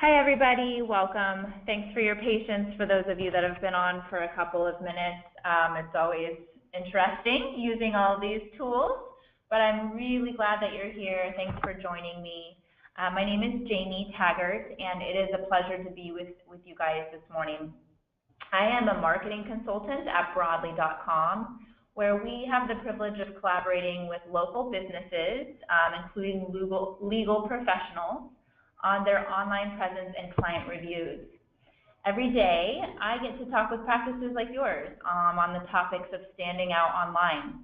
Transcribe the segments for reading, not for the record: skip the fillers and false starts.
Hi everybody, welcome. Thanks for your patience for those of you that have been on for a couple of minutes. It's always interesting using all these tools, but I'm really glad that you're here. Thanks for joining me. My name is Jamie Taggart, and it is a pleasure to be with you guys this morning. I am a marketing consultant at Broadly.com, where we have the privilege of collaborating with local businesses, including legal professionals, on their online presence and client reviews. Every day, I get to talk with practices like yours on the topics of standing out online.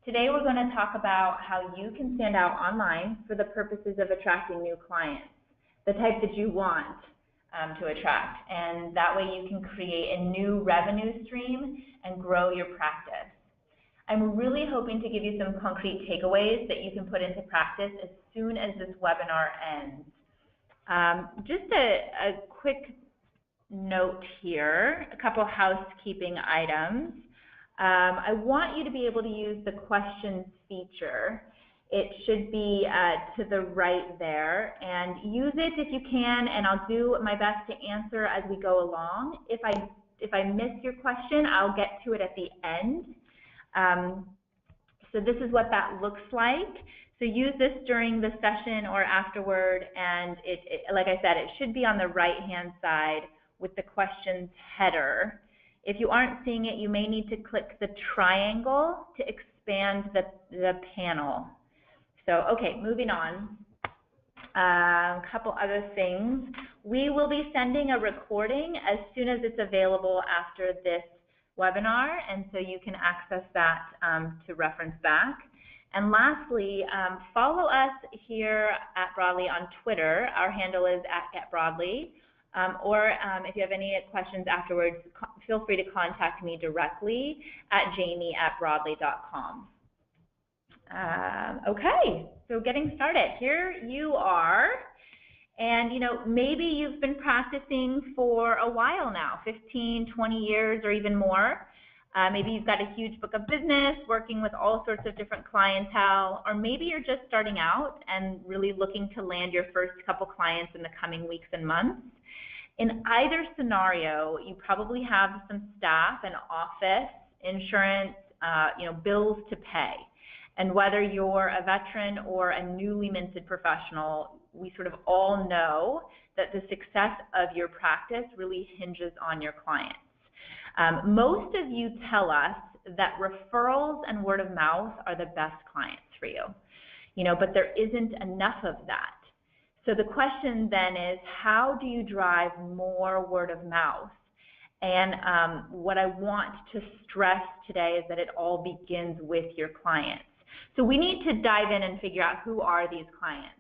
Today, we're going to talk about how you can stand out online for the purposes of attracting new clients, the type that you want to attract, and that way you can create a new revenue stream and grow your practice. I'm really hoping to give you some concrete takeaways that you can put into practice as soon as this webinar ends. Just a quick note here, a couple housekeeping items. I want you to be able to use the questions feature. It should be to the right there, and use it if you can, and I'll do my best to answer as we go along. If I miss your question, I'll get to it at the end. So this is what that looks like. So use this during the session or afterward, and like I said, it should be on the right-hand side with the questions header. If you aren't seeing it, you may need to click the triangle to expand the panel. So, okay, moving on. A couple other things. We will be sending a recording as soon as it's available after this webinar, and so you can access that to reference back. And lastly, follow us here at Broadly on Twitter. Our handle is @GetBroadly. Or if you have any questions afterwards, feel free to contact me directly at jamie@broadly.com. Okay, so getting started. Here you are. And maybe you've been practicing for a while now, 15, 20 years or even more. Maybe you've got a huge book of business, working with all sorts of different clientele, or maybe you're just starting out and really looking to land your first couple clients in the coming weeks and months. In either scenario, you probably have some staff and office, insurance, bills to pay. And whether you're a veteran or a newly minted professional, we sort of all know that the success of your practice really hinges on your clients. Most of you tell us that referrals and word of mouth are the best clients for you, but there isn't enough of that. So the question then is, how do you drive more word of mouth? And what I want to stress today is that it all begins with your clients. So we need to dive in and figure out who are these clients.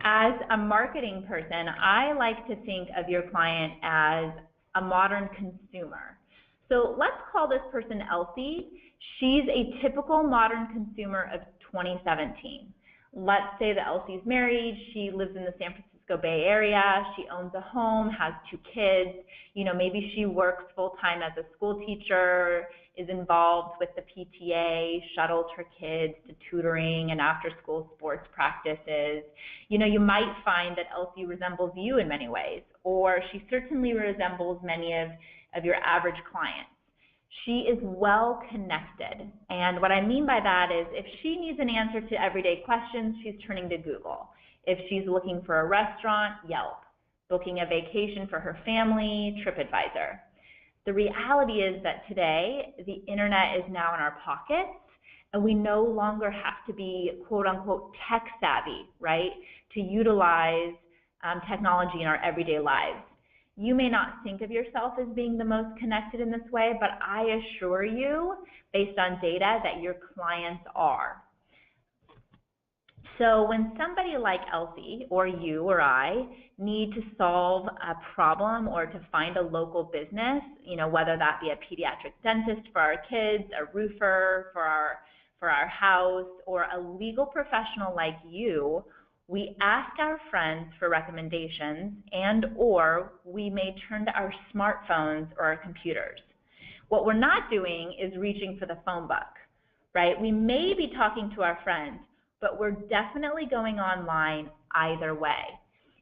As a marketing person, I like to think of your client as a modern consumer. So let's call this person Elsie. She's a typical modern consumer of 2017. Let's say that Elsie's married, she lives in the San Francisco Bay Area, she owns a home, has 2 kids, maybe she works full-time as a school teacher, is involved with the PTA, shuttles her kids to tutoring and after-school sports practices. You might find that Elsie resembles you in many ways, or she certainly resembles many of your average clients. She is well connected, and what I mean by that is if she needs an answer to everyday questions, she's turning to Google. If she's looking for a restaurant, Yelp. Booking a vacation for her family, TripAdvisor. The reality is that today, the internet is now in our pockets, and we no longer have to be quote-unquote tech savvy, right, to utilize technology in our everyday lives. You may not think of yourself as being the most connected in this way, but I assure you, based on data, that your clients are. So when somebody like Elsie, or you or I, need to solve a problem or to find a local business, whether that be a pediatric dentist for our kids, a roofer for our house, or a legal professional like you, we ask our friends for recommendations, and or we may turn to our smartphones or our computers. What we're not doing is reaching for the phone book, right? We may be talking to our friends, but we're definitely going online either way.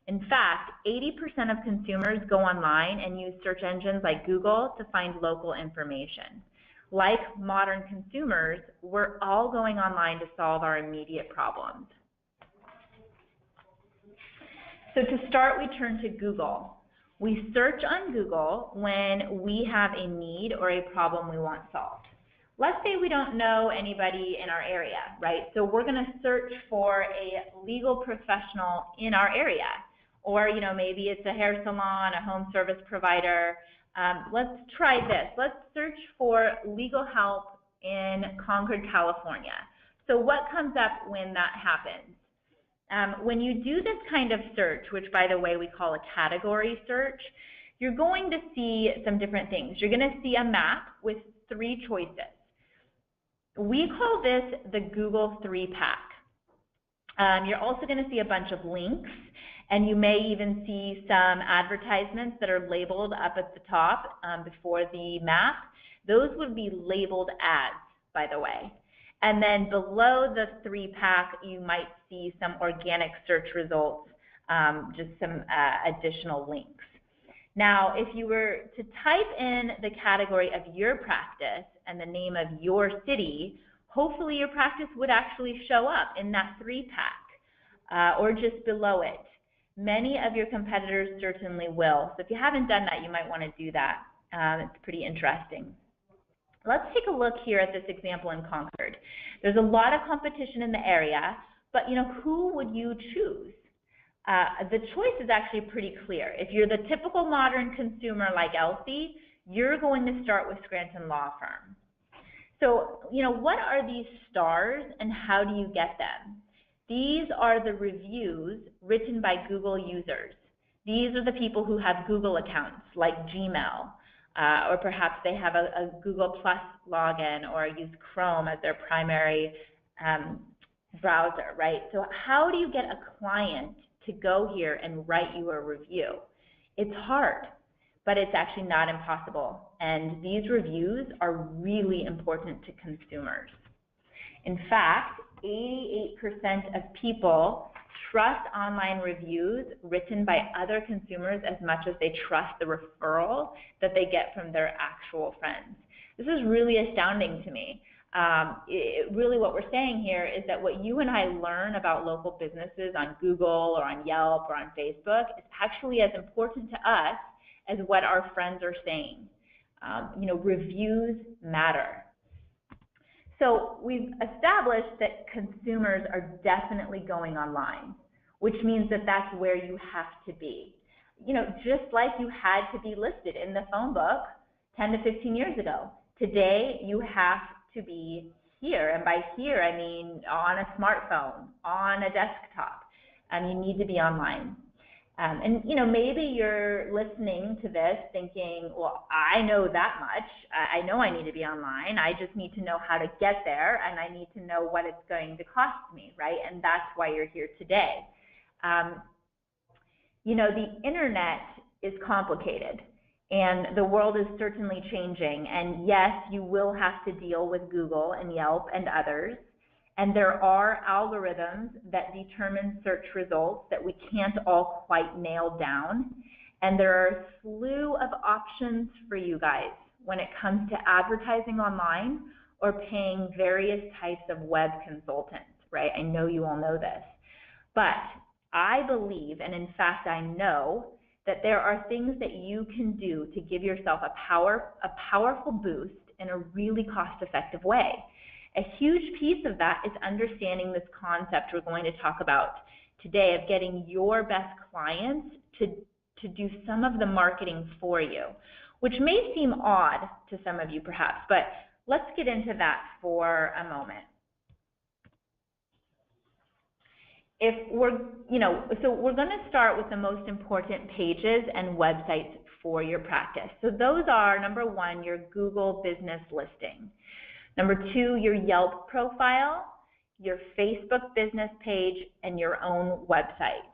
In fact, 80% of consumers go online and use search engines like Google to find local information. Like modern consumers, we're all going online to solve our immediate problems. So to start, we turn to Google. We search on Google when we have a need or a problem we want solved. Let's say we don't know anybody in our area, right? So we're going to search for a legal professional in our area. Or, maybe it's a hair salon, a home service provider. Let's try this. Let's search for legal help in Concord, California. So what comes up when that happens? When you do this kind of search, which by the way we call a category search, you're going to see some different things. You're going to see a map with 3 choices. We call this the Google 3-pack. You're also going to see a bunch of links, and you may even see some advertisements that are labeled up at the top before the map. Those would be labeled ads, by the way. And then below the 3-pack, you might see some organic search results, just some additional links. Now, if you were to type in the category of your practice and the name of your city, hopefully your practice would actually show up in that 3-pack or just below it. Many of your competitors certainly will. So if you haven't done that, you might want to do that. It's pretty interesting. Let's take a look here at this example in Concord. There's a lot of competition in the area, but who would you choose? The choice is actually pretty clear. If you're the typical modern consumer like Elsie, you're going to start with Scranton Law Firm. So, what are these stars and how do you get them? These are the reviews written by Google users. These are the people who have Google accounts like Gmail, or perhaps they have a Google Plus login or use Chrome as their primary browser, right? So how do you get a client to go here and write you a review? It's hard, but it's actually not impossible. And these reviews are really important to consumers. In fact, 88% of people trust online reviews written by other consumers as much as they trust the referral that they get from their actual friends. This is really astounding to me. Really what we're saying here is that what you and I learn about local businesses on Google or on Yelp or on Facebook is actually as important to us as what our friends are saying. Reviews matter. So we've established that consumers are definitely going online, which means that that's where you have to be. Just like you had to be listed in the phone book 10 to 15 years ago. Today, you have to be here. And by here, I mean on a smartphone, on a desktop. You need to be online. And maybe you're listening to this thinking, well, I know that much. I know I need to be online. I just need to know how to get there, and I need to know what it's going to cost me, right? And that's why you're here today. The internet is complicated, and the world is certainly changing. And yes, you will have to deal with Google and Yelp and others. And there are algorithms that determine search results that we can't all quite nail down. And there are a slew of options for you guys when it comes to advertising online or paying various types of web consultants, right? I know you all know this. But I believe, and in fact I know, that there are things that you can do to give yourself a powerful boost in a really cost-effective way. A huge piece of that is understanding this concept we're going to talk about today of getting your best clients to do some of the marketing for you, which may seem odd to some of you perhaps, but let's get into that for a moment. So we're going to start with the most important pages and websites for your practice. So those are, number 1, your Google business listing. Number 2, your Yelp profile, your Facebook business page, and your own website.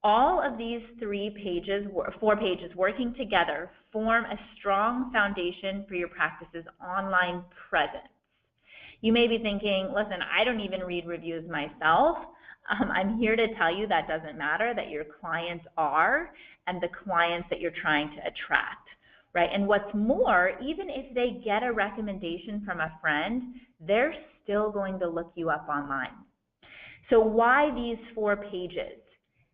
All of these 4 pages working together form a strong foundation for your practice's online presence. You may be thinking, listen, I don't even read reviews myself. I'm here to tell you that doesn't matter, that your clients are, and the clients that you're trying to attract, right? And what's more, even if they get a recommendation from a friend, they're still going to look you up online. So why these 4 pages?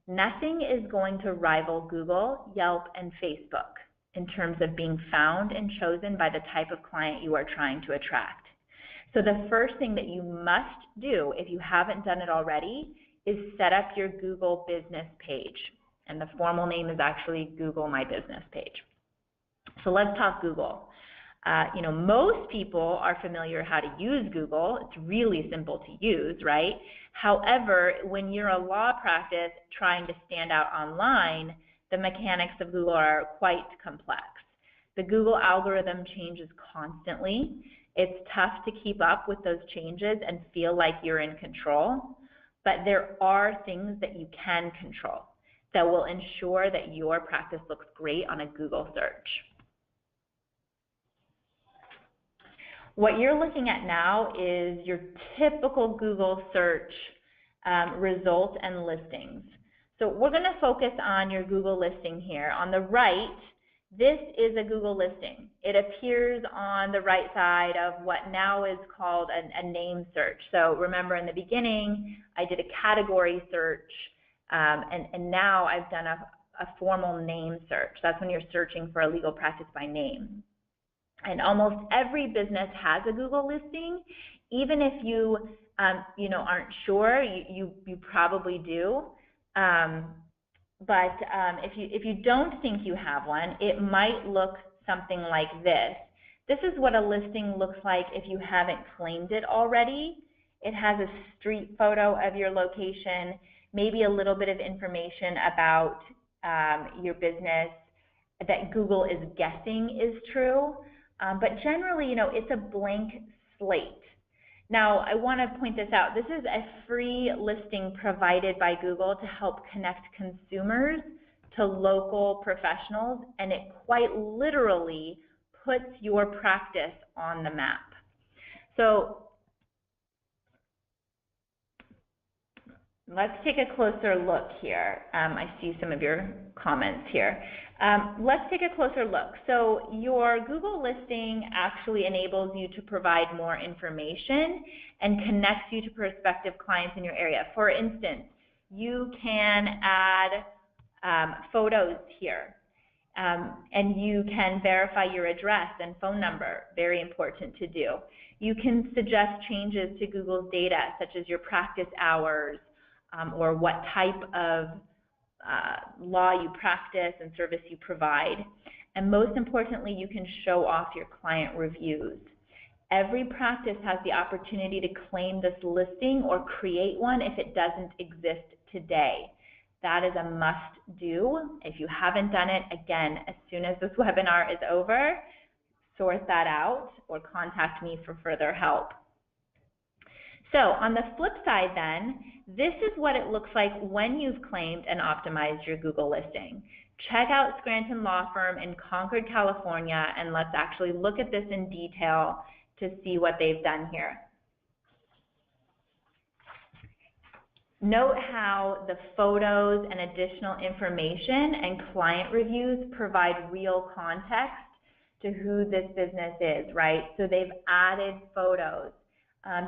Nothing is going to rival Google, Yelp, and Facebook in terms of being found and chosen by the type of client you are trying to attract. So the first thing that you must do, if you haven't done it already, is set up your Google business page. And the formal name is actually Google My Business page. So let's talk Google. Most people are familiar how to use Google. It's really simple to use, right? However, when you're a law practice trying to stand out online, the mechanics of Google are quite complex. The Google algorithm changes constantly. It's tough to keep up with those changes and feel like you're in control, but there are things that you can control that will ensure that your practice looks great on a Google search. What you're looking at now is your typical Google search results and listings. So we're going to focus on your Google listing here. On the right, this is a Google listing. It appears on the right side of what now is called a name search. So remember, in the beginning, I did a category search, and now I've done a formal name search. That's when you're searching for a legal practice by name. And almost every business has a Google listing. Even if you aren't sure, you probably do. But if you don't think you have one, it might look something like this. This is what a listing looks like if you haven't claimed it already. It has a street photo of your location, maybe a little bit of information about your business that Google is guessing is true. But generally, it's a blank slate. Now, I want to point this out. This is a free listing provided by Google to help connect consumers to local professionals, and it quite literally puts your practice on the map. So let's take a closer look here. I see some of your comments here. Let's take a closer look. So your Google listing actually enables you to provide more information and connects you to prospective clients in your area. For instance, you can add photos here, and you can verify your address and phone number, very important to do. You can suggest changes to Google's data, such as your practice hours, or what type of law you practice and service you provide. And most importantly, you can show off your client reviews. Every practice has the opportunity to claim this listing or create one if it doesn't exist today. That is a must-do. If you haven't done it, again, as soon as this webinar is over, sort that out or contact me for further help. So on the flip side then, this is what it looks like when you've claimed and optimized your Google listing. Check out Scranton Law Firm in Concord, California, and let's actually look at this in detail to see what they've done here. Note how the photos and additional information and client reviews provide real context to who this business is, right? So they've added photos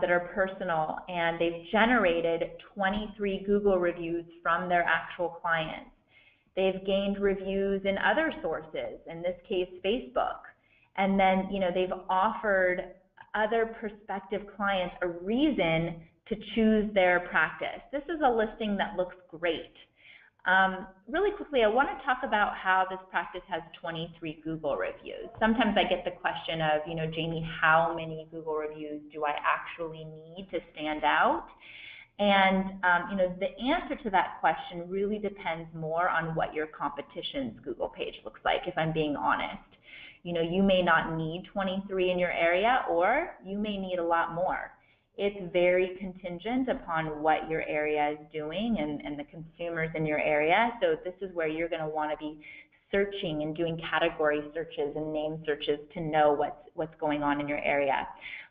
that are personal, and they've generated 23 Google reviews from their actual clients. They've gained reviews in other sources, in this case Facebook, and then they've offered other prospective clients a reason to choose their practice. This is a listing that looks great. Really quickly, I want to talk about how this practice has 23 Google reviews. Sometimes I get the question of, Jamie, how many Google reviews do I actually need to stand out? And, the answer to that question really depends more on what your competition's Google page looks like, if I'm being honest. You may not need 23 in your area, or you may need a lot more. It's very contingent upon what your area is doing and the consumers in your area. So this is where you're going to want to be searching and doing category searches and name searches to know what's going on in your area.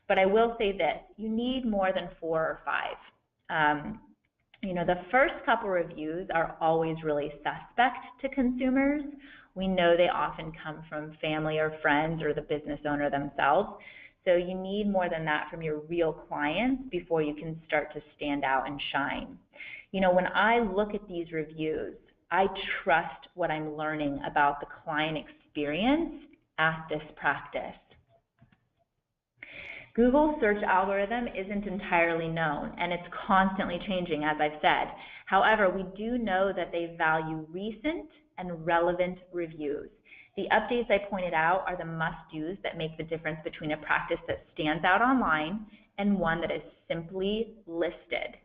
But I will say this, you need more than 4 or 5. You know, the first couple reviews are always really suspect to consumers. We know they often come from family or friends or the business owner themselves. So you need more than that from your real clients before you can start to stand out and shine. You know, when I look at these reviews, I trust what I'm learning about the client experience at this practice. Google's search algorithm isn't entirely known, and it's constantly changing, as I've said. However, we do know that they value recent and relevant reviews. The updates I pointed out are the must-dos that make the difference between a practice that stands out online and one that is simply listed.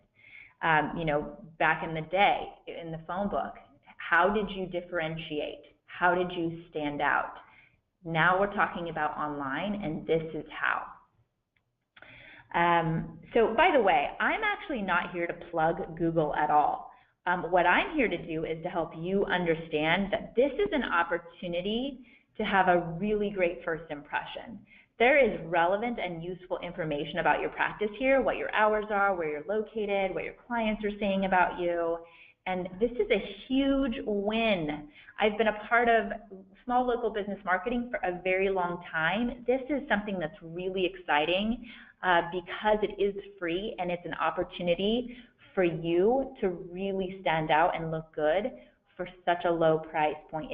You know, back in the day, in the phone book, how did you differentiate? How did you stand out? Now we're talking about online, and this is how. So by the way, I'm actually not here to plug Google at all. What I'm here to do is to help you understand that this is an opportunity to have a really great first impression. There is relevant and useful information about your practice here, what your hours are, where you're located, what your clients are saying about you, and this is a huge win. I've been a part of small local business marketing for a very long time. This is something that's really exciting because it is free and it's an opportunity for you to really stand out and look good for such a low price point,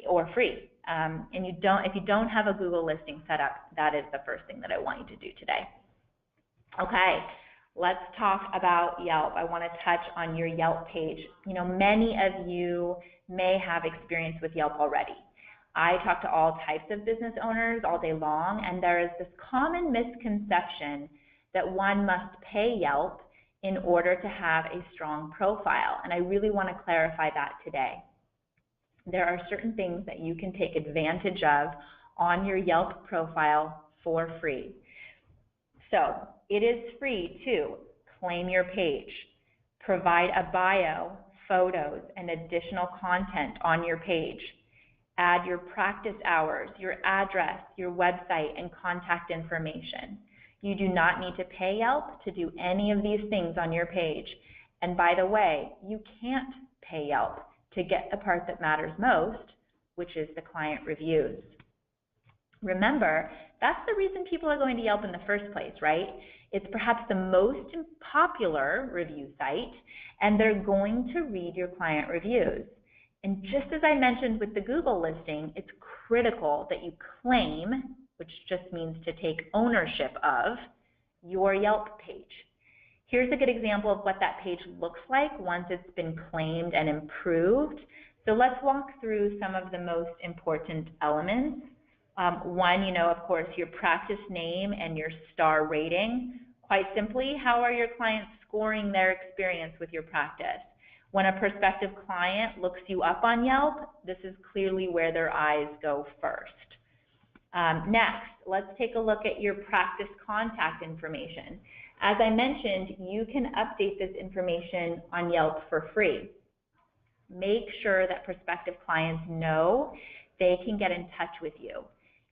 or free. And if you don't have a Google listing set up, that is the first thing that I want you to do today. Okay, let's talk about Yelp. I want to touch on your Yelp page. You know, many of you may have experience with Yelp already. I talk to all types of business owners all day long, and there is this common misconception that one must pay Yelp in order to have a strong profile, and I really want to clarify that today. There are certain things that you can take advantage of on your Yelp profile for free. So it is free to claim your page, provide a bio, photos, and additional content on your page, add your practice hours, your address, your website, and contact information. You do not need to pay Yelp to do any of these things on your page. And by the way, you can't pay Yelp to get the part that matters most, which is the client reviews. Remember, that's the reason people are going to Yelp in the first place, right? It's perhaps the most popular review site, and they're going to read your client reviews. And just as I mentioned with the Google listing, it's critical that you claim, which just means to take ownership of, your Yelp page. Here's a good example of what that page looks like once it's been claimed and improved. So let's walk through some of the most important elements. One, you know, of course, your practice name and your star rating. Quite simply, how are your clients scoring their experience with your practice? When a prospective client looks you up on Yelp, this is clearly where their eyes go first. Next, let's take a look at your practice contact information. As I mentioned, you can update this information on Yelp for free. Make sure that prospective clients know they can get in touch with you.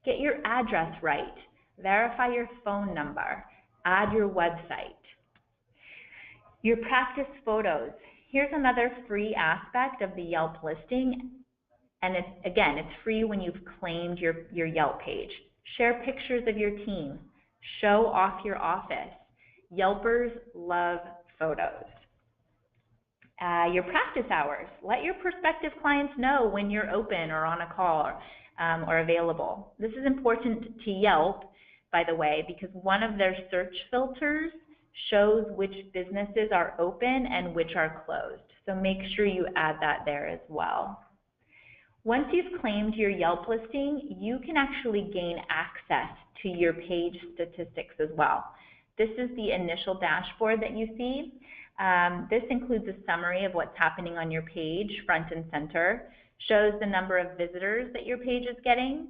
Get your address right. Verify your phone number. Add your website. Your practice photos. Here's another free aspect of the Yelp listing, and it's free when you've claimed your Yelp page. Share pictures of your team. Show off your office. Yelpers love photos. Your practice hours. Let your prospective clients know when you're open or on a call or available. This is important to Yelp, by the way, because one of their search filters shows which businesses are open and which are closed. So make sure you add that there as well. Once you've claimed your Yelp listing, you can actually gain access to your page statistics as well. This is the initial dashboard that you see. This includes a summary of what's happening on your page, front and center, shows the number of visitors that your page is getting.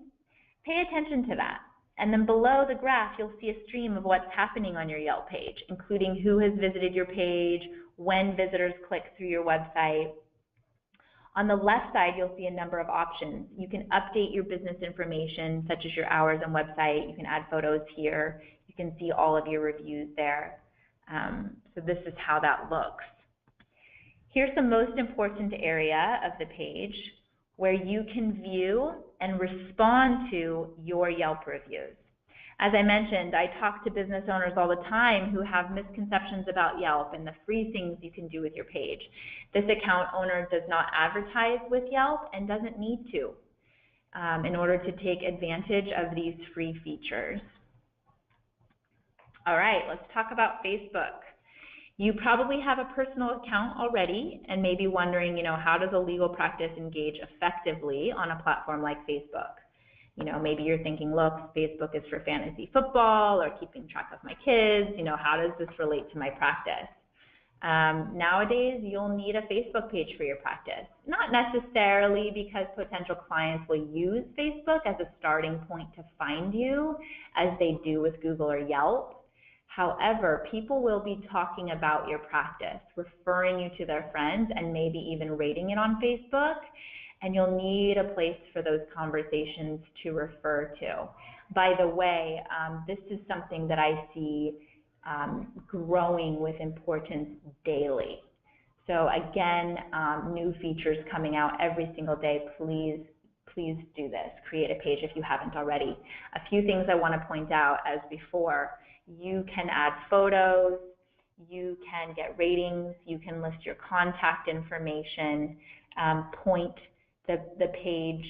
Pay attention to that. And then below the graph, you'll see a stream of what's happening on your Yelp page, including who has visited your page, when visitors click through your website. On the left side, you'll see a number of options. You can update your business information, such as your hours and website. You can add photos here. You can see all of your reviews there. So this is how that looks. Here's the most important area of the page where you can view and respond to your Yelp reviews. As I mentioned, I talk to business owners all the time who have misconceptions about Yelp and the free things you can do with your page. This account owner does not advertise with Yelp and doesn't need to in order to take advantage of these free features. All right, let's talk about Facebook. You probably have a personal account already and may be wondering, how does a legal practice engage effectively on a platform like Facebook? Maybe you're thinking, look, Facebook is for fantasy football or keeping track of my kids. How does this relate to my practice? Nowadays, you'll need a Facebook page for your practice. Not necessarily because potential clients will use Facebook as a starting point to find you, as they do with Google or Yelp. However, people will be talking about your practice, referring you to their friends, and maybe even rating it on Facebook. And you'll need a place for those conversations to refer to. By the way, this is something that I see growing with importance daily. So again, new features coming out every single day. Please do this. Create a page if you haven't already. A few things I want to point out as before. You can add photos, you can get ratings, you can list your contact information, point the page,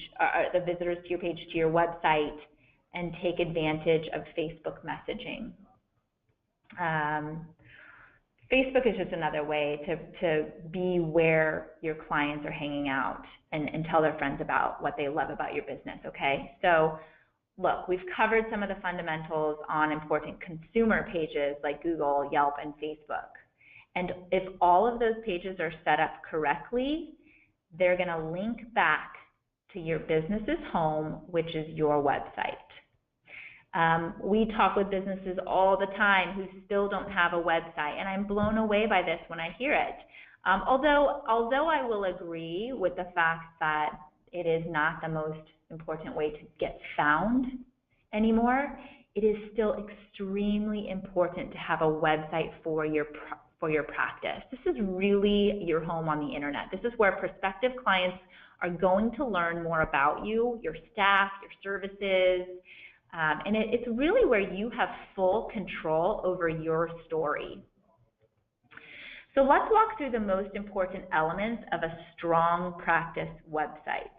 the visitors to your page to your website, and take advantage of Facebook messaging. Facebook is just another way to be where your clients are hanging out and tell their friends about what they love about your business, okay? So look, we've covered some of the fundamentals on important consumer pages like Google, Yelp, and Facebook. And if all of those pages are set up correctly, they're going to link back to your business's home, which is your website. We talk with businesses all the time who still don't have a website, and I'm blown away by this when I hear it. Although I will agree with the fact that it is not the most important way to get found anymore, it is still extremely important to have a website for your practice. This is really your home on the internet. This is where prospective clients are going to learn more about you, your staff, your services, and it's really where you have full control over your story. So let's walk through the most important elements of a strong practice website.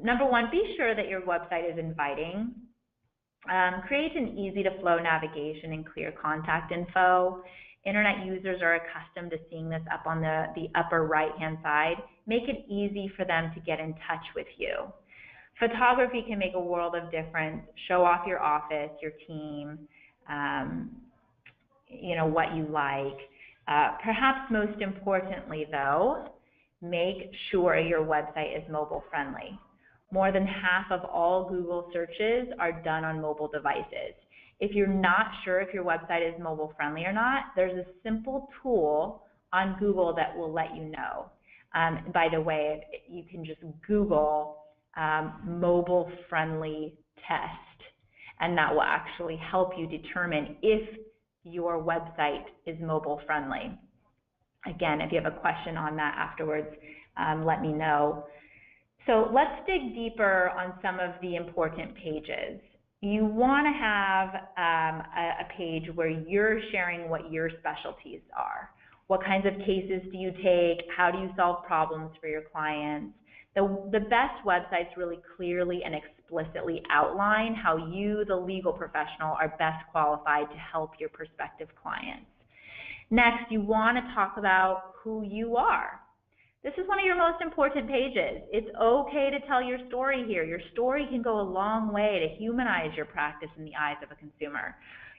Number one, be sure that your website is inviting. Create an easy-to-flow navigation and clear contact info. Internet users are accustomed to seeing this up on the upper right-hand side. Make it easy for them to get in touch with you. Photography can make a world of difference. Show off your office, your team, what you like. Perhaps most importantly, though, make sure your website is mobile friendly. More than half of all Google searches are done on mobile devices. If you're not sure if your website is mobile friendly or not, there's a simple tool on Google that will let you know. By the way, you can just Google mobile friendly test, and that will actually help you determine if your website is mobile friendly. Again, if you have a question on that afterwards, let me know. So let's dig deeper on some of the important pages. You want to have a page where you're sharing what your specialties are. What kinds of cases do you take? How do you solve problems for your clients? The best websites really clearly and explicitly outline how you, the legal professional, are best qualified to help your prospective clients. Next, you want to talk about who you are. This is one of your most important pages. It's okay to tell your story here. Your story can go a long way to humanize your practice in the eyes of a consumer.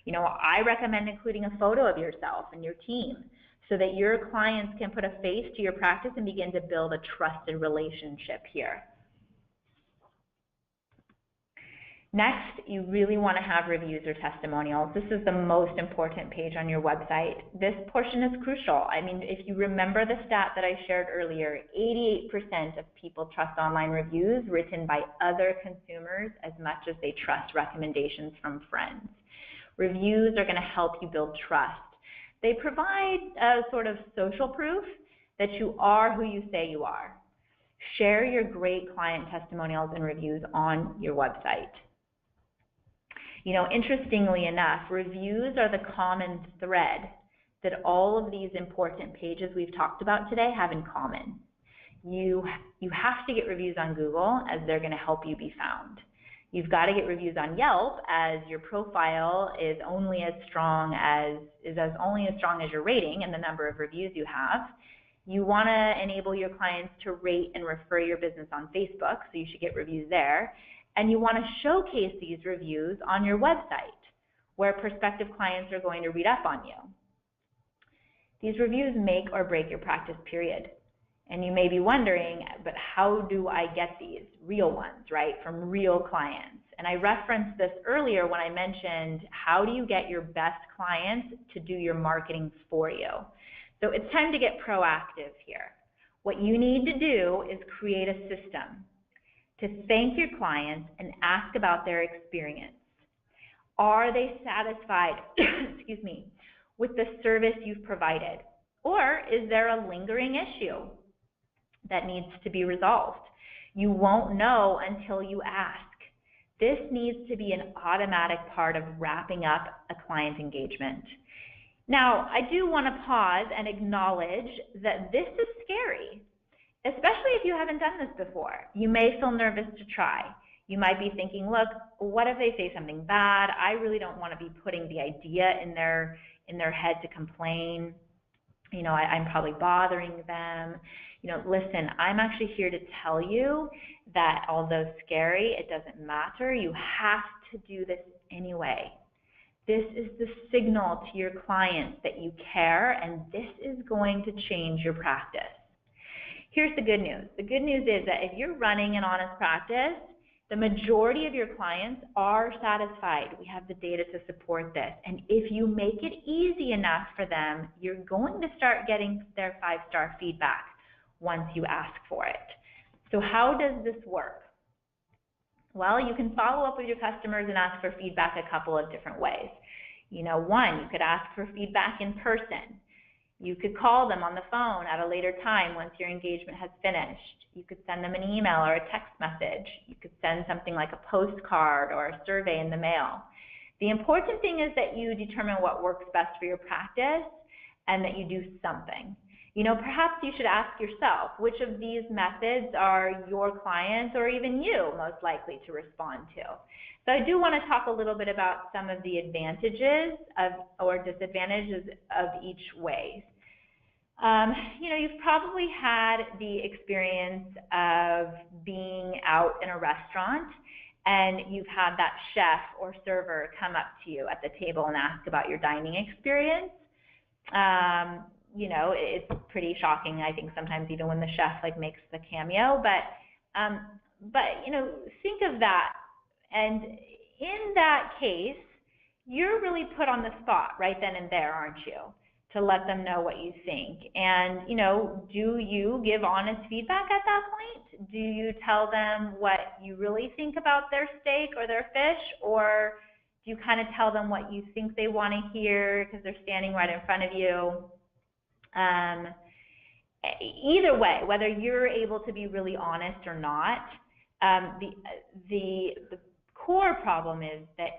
I recommend including a photo of yourself and your team so that your clients can put a face to your practice and begin to build a trusted relationship here. Next, you really want to have reviews or testimonials. This is the most important page on your website. This portion is crucial. I mean, if you remember the stat that I shared earlier, 88% of people trust online reviews written by other consumers as much as they trust recommendations from friends. Reviews are going to help you build trust. They provide a sort of social proof that you are who you say you are. Share your great client testimonials and reviews on your website. You know, interestingly enough, reviews are the common thread that all of these important pages we've talked about today have in common. You have to get reviews on Google, as they're going to help you be found. You've got to get reviews on Yelp, as your profile is only as strong as your rating and the number of reviews you have. You want to enable your clients to rate and refer your business on Facebook, so you should get reviews there. And you want to showcase these reviews on your website, where prospective clients are going to read up on you. These reviews make or break your practice, period. And you may be wondering, but how do I get these real ones, right, from real clients? And I referenced this earlier when I mentioned, how do you get your best clients to do your marketing for you? So it's time to get proactive here. What you need to do is create a system to thank your clients and ask about their experience. Are they satisfied, excuse me, with the service you've provided? Or is there a lingering issue that needs to be resolved? You won't know until you ask. This needs to be an automatic part of wrapping up a client engagement. Now, I do want to pause and acknowledge that this is scary, especially if you haven't done this before. You may feel nervous to try. You might be thinking, look, what if they say something bad? I really don't want to be putting the idea in their head to complain. You know, I'm probably bothering them. You know, listen, I'm actually here to tell you that although scary, it doesn't matter. You have to do this anyway. This is the signal to your clients that you care, and this is going to change your practice. Here's the good news. The good news is that if you're running an honest practice, the majority of your clients are satisfied. We have the data to support this. And if you make it easy enough for them, you're going to start getting their 5-star feedback once you ask for it. So how does this work? Well, you can follow up with your customers and ask for feedback a couple of different ways. You know, one, you could ask for feedback in person. You could call them on the phone at a later time once your engagement has finished. You could send them an email or a text message. You could send something like a postcard or a survey in the mail. The important thing is that you determine what works best for your practice and that you do something. You know, perhaps you should ask yourself, which of these methods are your clients or even you most likely to respond to? So I do want to talk a little bit about some of the advantages or disadvantages of each way. You know, you've probably had the experience of being out in a restaurant and you've had that chef or server come up to you at the table and ask about your dining experience. You know, it's pretty shocking, I think, sometimes even when the chef makes the cameo, but you know, think of that, and in that case, you're really put on the spot right then and there, aren't you, to let them know what you think. And you know, do you give honest feedback at that point? Do you tell them what you really think about their steak or their fish, or do you kind of tell them what you think they want to hear because they're standing right in front of you? Either way, whether you're able to be really honest or not, the core problem is that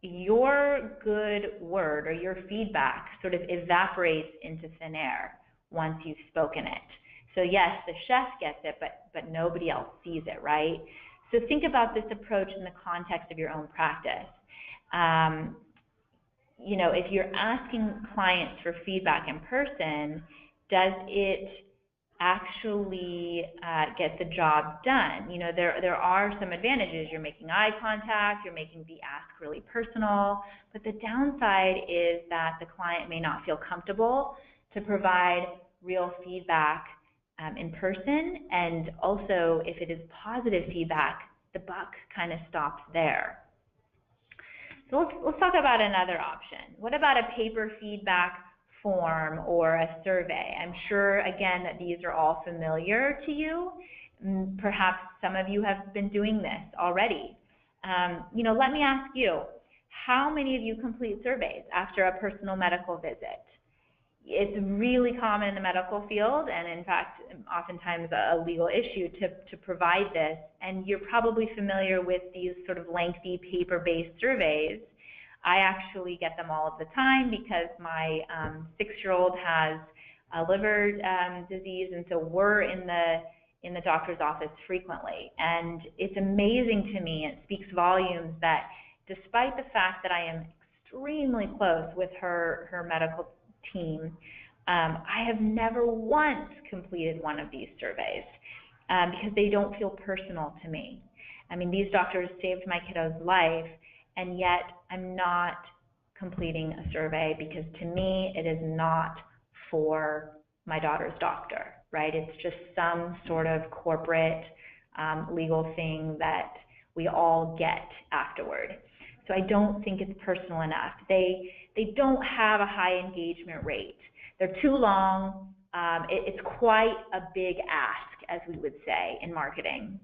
your good word or your feedback sort of evaporates into thin air once you've spoken it. So yes, the chef gets it, but nobody else sees it, right? So think about this approach in the context of your own practice. You know, if you're asking clients for feedback in person, does it actually get the job done? You know, there are some advantages. You're making eye contact, you're making the ask really personal, but the downside is that the client may not feel comfortable to provide real feedback in person, and also if it is positive feedback, the buck kind of stops there. So let's talk about another option. What about a paper feedback form or a survey? I'm sure, again, that these are all familiar to you. Perhaps some of you have been doing this already. You know, let me ask you, How many of you complete surveys after a personal medical visit? It's really common in the medical field, and in fact, oftentimes a legal issue to provide this. And you're probably familiar with these sort of lengthy paper-based surveys. I actually get them all of the time because my 6-year-old has a liver disease, and so we're in the doctor's office frequently. And it's amazing to me, it speaks volumes that despite the fact that I am extremely close with her medical team, I have never once completed one of these surveys because they don't feel personal to me. I mean, these doctors saved my kiddo's life, and yet I'm not completing a survey because to me it is not for my daughter's doctor, right? It's just some sort of corporate legal thing that we all get afterward. So I don't think it's personal enough. They don't have a high engagement rate. They're too long. It's quite a big ask, as we would say in marketing.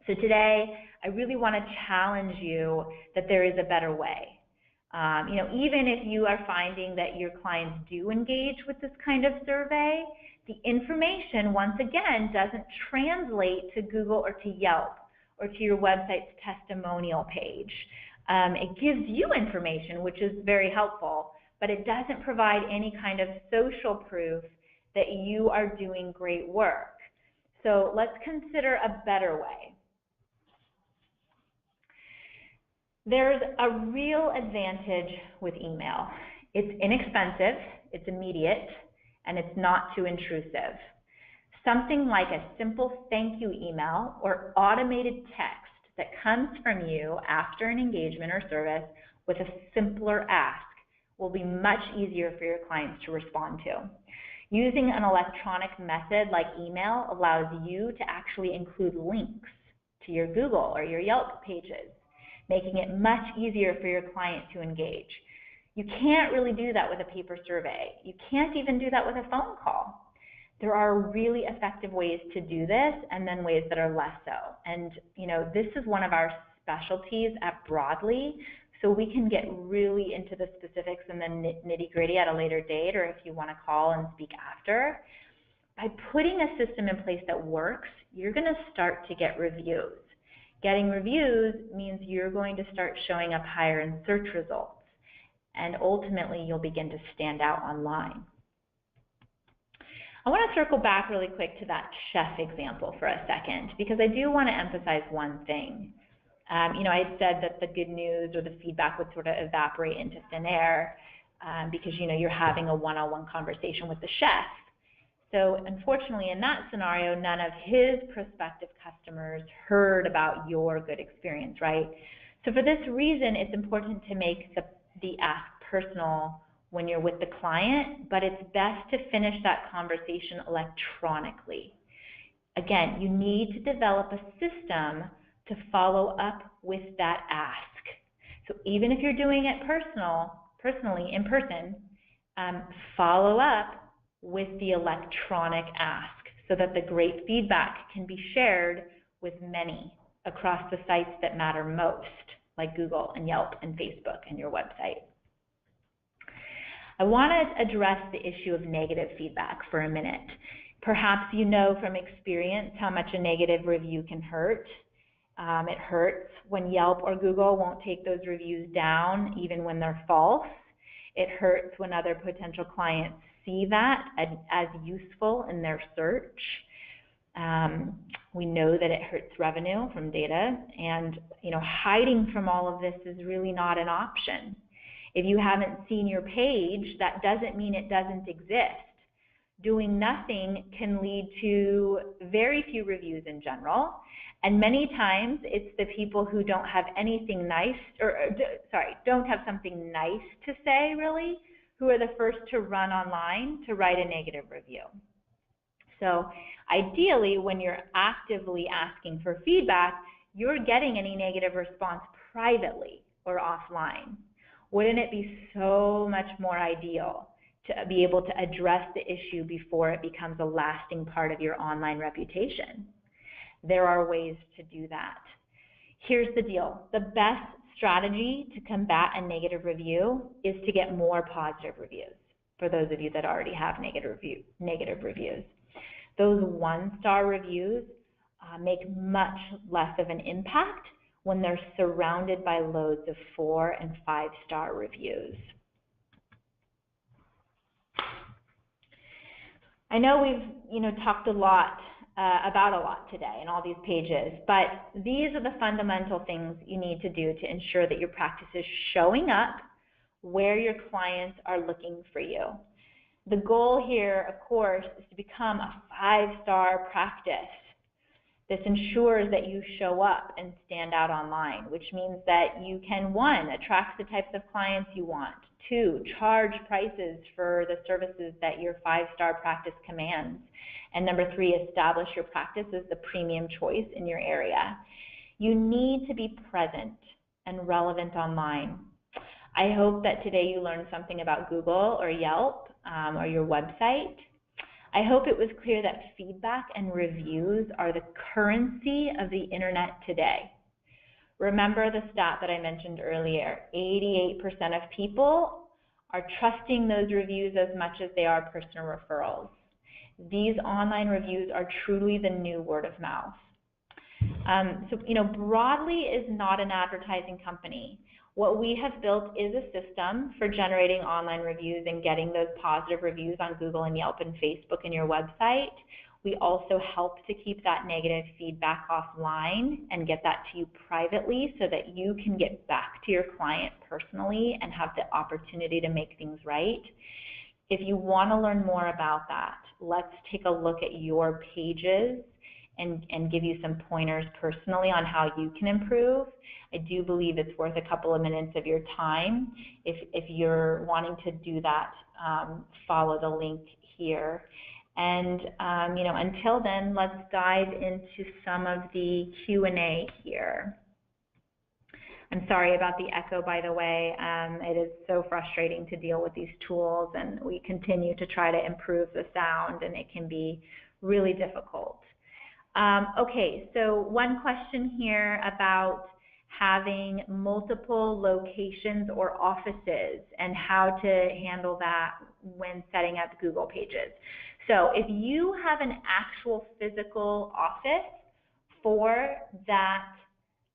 So today, I really want to challenge you that there is a better way. Even if you are finding that your clients do engage with this kind of survey, the information, once again, doesn't translate to Google or to Yelp or to your website's testimonial page. It gives you information, which is very helpful, but it doesn't provide any kind of social proof that you are doing great work. So let's consider a better way. There's a real advantage with email. It's inexpensive, it's immediate, and it's not too intrusive. Something like a simple thank you email or automated text that comes from you after an engagement or service with a simpler ask will be much easier for your clients to respond to. Using an electronic method like email allows you to actually include links to your Google or your Yelp pages, making it much easier for your client to engage. You can't really do that with a paper survey. You can't even do that with a phone call. There are really effective ways to do this and then ways that are less so. And this is one of our specialties at Broadly, so we can get really into the specifics and the nitty-gritty at a later date, or if you want to call and speak after. By putting a system in place that works, you're going to start to get reviews. Getting reviews means you're going to start showing up higher in search results, and ultimately you'll begin to stand out online. I want to circle back really quick to that chef example for a second, because I do want to emphasize one thing. I had said that the good news or the feedback would sort of evaporate into thin air because you're having a one-on-one conversation with the chef. So unfortunately, in that scenario, none of his prospective customers heard about your good experience, right? So for this reason, it's important to make the ask personal when you're with the client, but it's best to finish that conversation electronically. Again, you need to develop a system to follow up with that ask. So even if you're doing it personally, in person, follow up with the electronic ask so that the great feedback can be shared with many across the sites that matter most, like Google and Yelp and Facebook and your website. I want to address the issue of negative feedback for a minute. Perhaps you know from experience how much a negative review can hurt. It hurts when Yelp or Google won't take those reviews down even when they're false. It hurts when other potential clients see that as useful in their search. We know that it hurts revenue from data, and hiding from all of this is really not an option. If you haven't seen your page, that doesn't mean it doesn't exist. Doing nothing can lead to very few reviews in general, and many times it's the people who don't have anything nice, don't have something nice to say really, who are the first to run online to write a negative review. So ideally, when you're actively asking for feedback, you're getting any negative response privately or offline. Wouldn't it be so much more ideal to be able to address the issue before it becomes a lasting part of your online reputation? There are ways to do that. Here's the deal. The best strategy to combat a negative review is to get more positive reviews, for those of you that already have negative reviews. Those one-star reviews make much less of an impact when they're surrounded by loads of 4- and 5-star reviews. I know we've talked about a lot today in all these pages, but these are the fundamental things you need to do to ensure that your practice is showing up where your clients are looking for you. The goal here, of course, is to become a 5-star practice. This ensures that you show up and stand out online, which means that you can, 1, attract the types of clients you want, 2, charge prices for the services that your 5-star practice commands, and number 3, establish your practice as the premium choice in your area. You need to be present and relevant online. I hope that today you learned something about Google or Yelp or your website. I hope it was clear that feedback and reviews are the currency of the internet today. Remember the stat that I mentioned earlier, 88% of people are trusting those reviews as much as they are personal referrals. These online reviews are truly the new word of mouth. Broadly is not an advertising company. What we have built is a system for generating online reviews and getting those positive reviews on Google and Yelp and Facebook and your website. We also help to keep that negative feedback offline and get that to you privately so that you can get back to your client personally and have the opportunity to make things right. If you want to learn more about that, let's take a look at your pages and give you some pointers personally on how you can improve. I do believe it's worth a couple of minutes of your time. If you're wanting to do that, follow the link here. And until then, let's dive into some of the Q&A here. I'm sorry about the echo, by the way. It is so frustrating to deal with these tools, and we continue to try to improve the sound, and it can be really difficult. Okay, so one question here about having multiple locations or offices and how to handle that when setting up Google pages. So if you have an actual physical office for that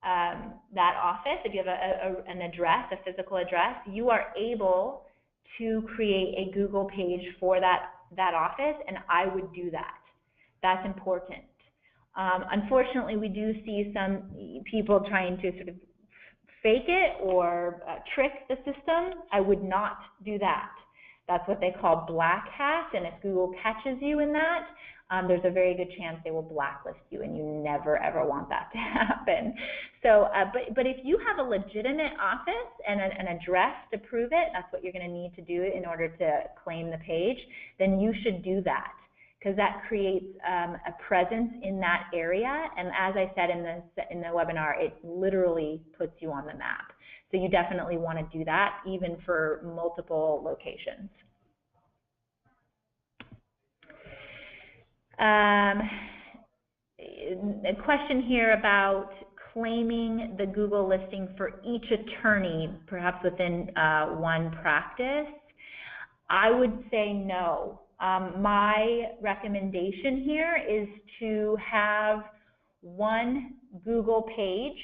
office, if you have an address, a physical address, you are able to create a Google page for that office, and I would do that. That's important. Unfortunately, we do see some people trying to sort of fake it or trick the system. I would not do that. That's what they call black hat, and if Google catches you in that, there's a very good chance they will blacklist you, and you never ever want that to happen. So, but if you have a legitimate office and an address to prove it, that's what you're going to need to do in order to claim the page, then you should do that, because that creates a presence in that area, and as I said in the webinar, it literally puts you on the map. So you definitely want to do that, even for multiple locations. A question here about claiming the Google listing for each attorney, perhaps within one practice. I would say no. My recommendation here is to have one Google page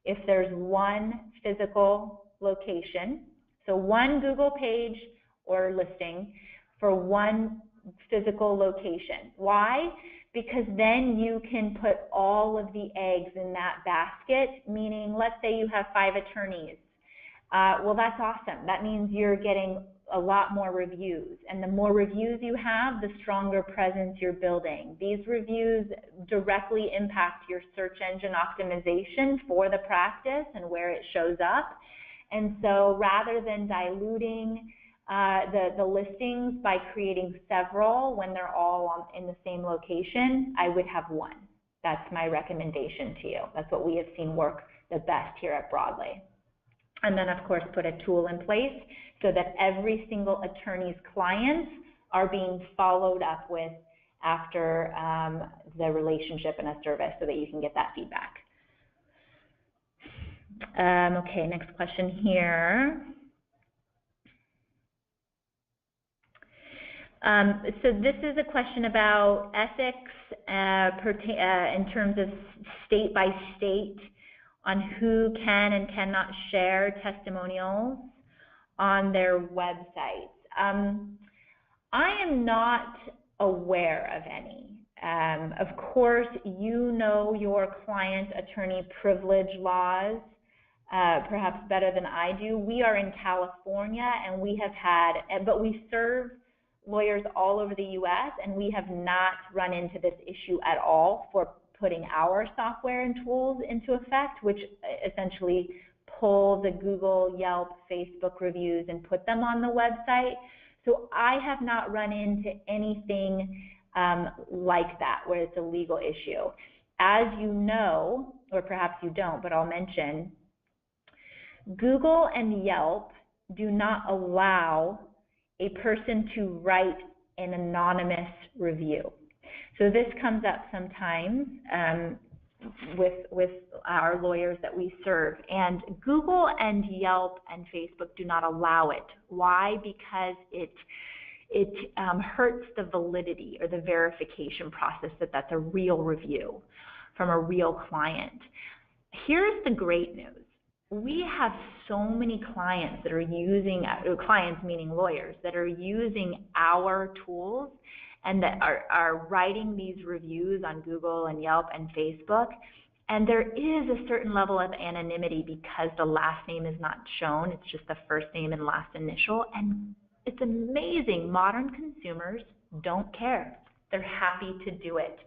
if there's one physical location. So one Google page or listing for one physical location. Why? Because then you can put all of the eggs in that basket, meaning let's say you have 5 attorneys. Well, that's awesome. That means you're getting a lot more reviews, and the more reviews you have, the stronger presence you're building. These reviews directly impact your search engine optimization for the practice and where it shows up. And so rather than diluting the listings by creating several when they're all in the same location, I would have one. That's my recommendation to you. That's what we have seen work the best here at Broadly. And then, of course, put a tool in place so that every single attorney's clients are being followed up with after the relationship and a service so that you can get that feedback. Okay, next question here. So this is a question about ethics in terms of state by state on who can and cannot share testimonials on their websites. I am not aware of any. Of course, you know your client attorney privilege laws perhaps better than I do. We are in California, and we have had, but we serve lawyers all over the U.S., and we have not run into this issue at all for putting our software and tools into effect, which essentially pull the Google, Yelp, Facebook reviews and put them on the website. So I have not run into anything like that, where it's a legal issue. As you know, or perhaps you don't, but I'll mention, Google and Yelp do not allow a person to write an anonymous review. So this comes up sometimes with our lawyers that we serve, and Google and Yelp and Facebook do not allow it. Why? Because it hurts the validity or the verification process that that's a real review from a real client. Here's the great news. We have so many clients that are using, clients meaning lawyers, that are using our tools and that are writing these reviews on Google and Yelp and Facebook. And there is a certain level of anonymity because the last name is not shown. It's just the first name and last initial. And it's amazing. Modern consumers don't care. They're happy to do it.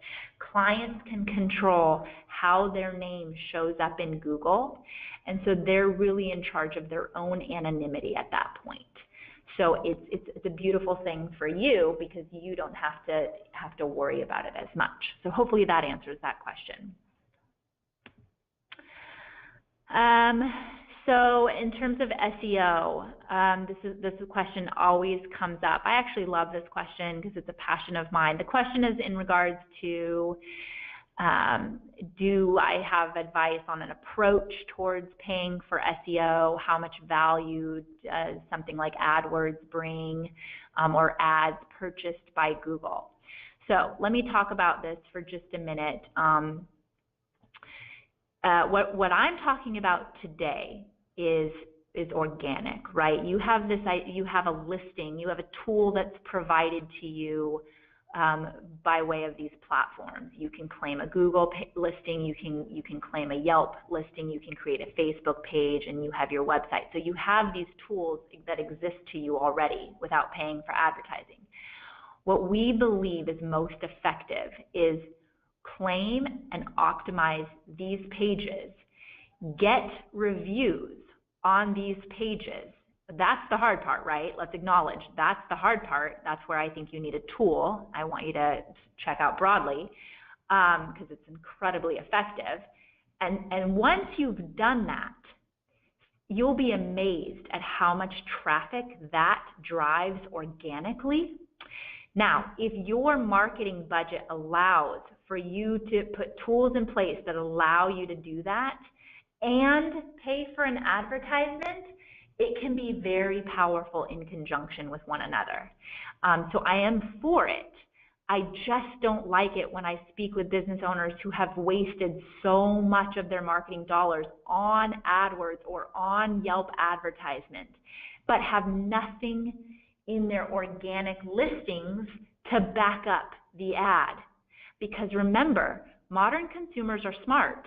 Clients can control how their name shows up in Google, and so they're really in charge of their own anonymity at that point. So it's a beautiful thing for you because you don't have to worry about it as much. So hopefully that answers that question. So in terms of SEO, this question always comes up. I actually love this question because it's a passion of mine. The question is in regards to, do I have advice on an approach towards paying for SEO? How much value does something like AdWords bring, or ads purchased by Google? So let me talk about this for just a minute. What I'm talking about today is organic, right? You have a listing, you have a tool that's provided to you by way of these platforms. You can claim a Google listing, you can claim a Yelp listing, you can create a Facebook page, and you have your website. So you have these tools that exist to you already without paying for advertising. What we believe is most effective is claim and optimize these pages, get reviews on these pages. That's the hard part, right? Let's acknowledge that's the hard part. That's where I think you need a tool. I want you to check out Broadly because it's incredibly effective. And once you've done that, you'll be amazed at how much traffic that drives organically. Now, if your marketing budget allows for you to put tools in place that allow you to do that and pay for an advertisement, it can be very powerful in conjunction with one another. So I am for it. I just don't like it when I speak with business owners who have wasted so much of their marketing dollars on AdWords or on Yelp advertisement, but have nothing in their organic listings to back up the ad. Because remember, modern consumers are smart.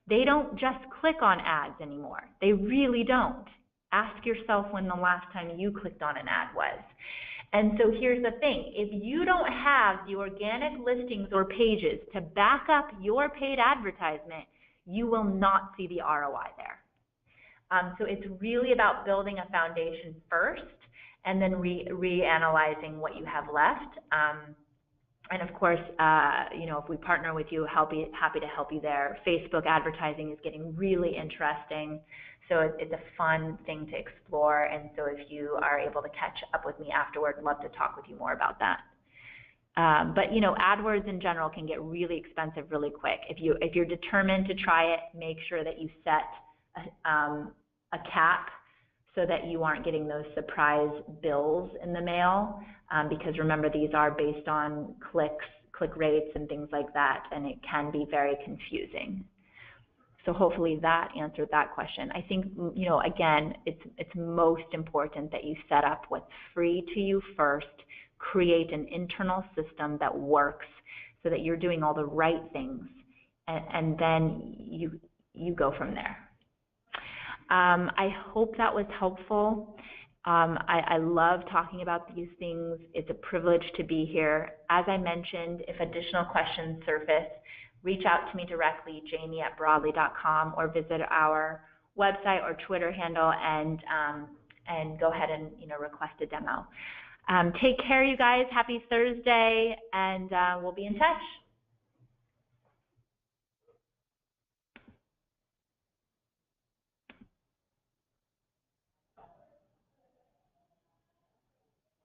They don't just click on ads anymore. They really don't. Ask yourself when the last time you clicked on an ad was. And so here's the thing. If you don't have the organic listings or pages to back up your paid advertisement, you will not see the ROI there. So it's really about building a foundation first and then reanalyzing what you have left. And of course, if we partner with you, happy to help you there. Facebook advertising is getting really interesting. So it's a fun thing to explore. And so if you are able to catch up with me afterward, I'd love to talk with you more about that. But AdWords in general can get really expensive really quick. If you're determined to try it, make sure that you set a cap so that you aren't getting those surprise bills in the mail, because remember, these are based on click rates and things like that, and it can be very confusing. So hopefully that answered that question. I think, you know, again, it's most important that you set up what's free to you first, create an internal system that works so that you're doing all the right things, and then you go from there. I hope that was helpful. I love talking about these things. It's a privilege to be here. As I mentioned, if additional questions surface, reach out to me directly, jamie@broadly.com, or visit our website or Twitter handle and go ahead and, you know, request a demo. Take care, you guys. Happy Thursday, and we'll be in touch.